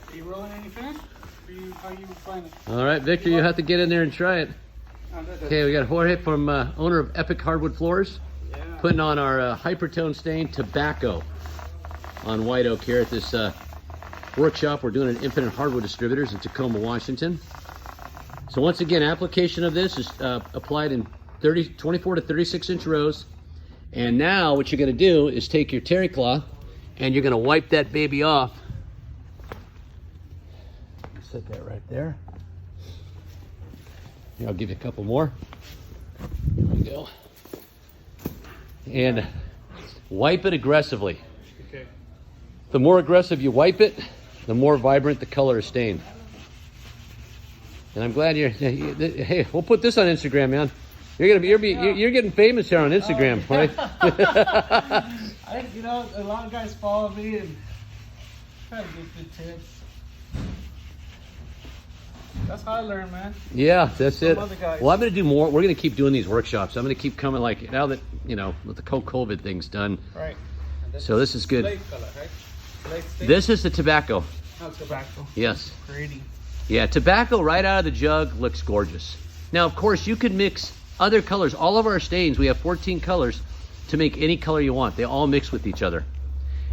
Are you rolling any finish? How you find it? All right, Victor, you have to get in there and try it. Okay, we got Jorge from owner of Epic Hardwood Floors, putting on our HyperTone stain tobacco on white oak here at this workshop. We're doing an Infinite Hardwood Distributors in Tacoma, Washington. So once again, application of this is applied in 24 to 36 inch rows. And now what you're gonna do is take your terry cloth and you're gonna wipe that baby off. Set that right there. Here, I'll give you a couple more. There we go. And wipe it aggressively. Okay. The more aggressive you wipe it, the more vibrant the color is stained. And I'm glad hey, we'll put this on Instagram, man. You're getting famous here on Instagram, right? You know, a lot of guys follow me and try to get good tips. That's how I learn, man. Yeah, that's it. Other guys. Well, I'm going to do more. We're going to keep doing these workshops. I'm going to keep coming, like, now that, you know, with the COVID thing's done. Right. So this is good. Slate color, right? Slate stain? This is the tobacco. Oh, tobacco. Yes. Pretty. Yeah, tobacco right out of the jug looks gorgeous. Now, of course, you can mix other colors. All of our stains, we have 14 colors to make any color you want. They all mix with each other.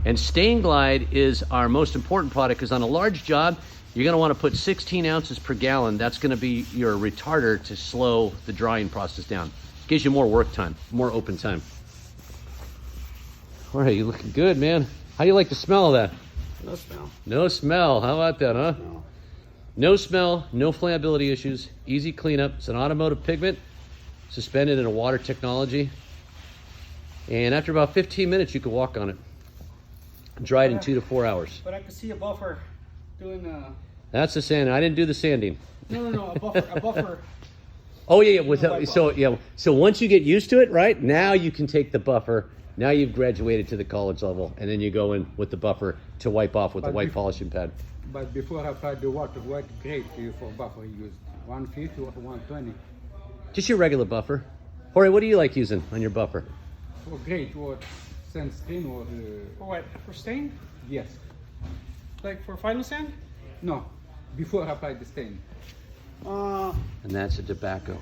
And Stain Glide is our most important product because on a large job, you're gonna wanna put 16 ounces per gallon. That's gonna be your retarder to slow the drying process down. Gives you more work time, more open time. All right, you looking good, man. How do you like the smell of that? No smell. No smell, how about that, huh? No. No smell, no flammability issues, easy cleanup. It's an automotive pigment, suspended in a water technology. And after about 15 minutes, you can walk on it. Dried in 2 to 4 hours. But I could see a buffer doing That's the sanding. I didn't do the sanding. No, a buffer. Oh yeah, so once you get used to it, right? Now you can take the buffer. Now you've graduated to the college level, and then you go in with the buffer to wipe off with the white polishing pad. But before I applied the water, what grade do you for buffer use? 150 or 120? Just your regular buffer. Jorge, what do you like using on your buffer? For grade, what? Sunscreen or For what? For stain? yes. Like for final sand? No, before I applied the stain. And that's a tobacco.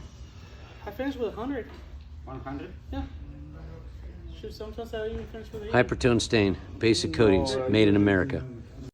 I finished with 100. 100? Yeah. Shoot, sometimes I even finish with 80. HyperTone stain, basic coatings, made in America.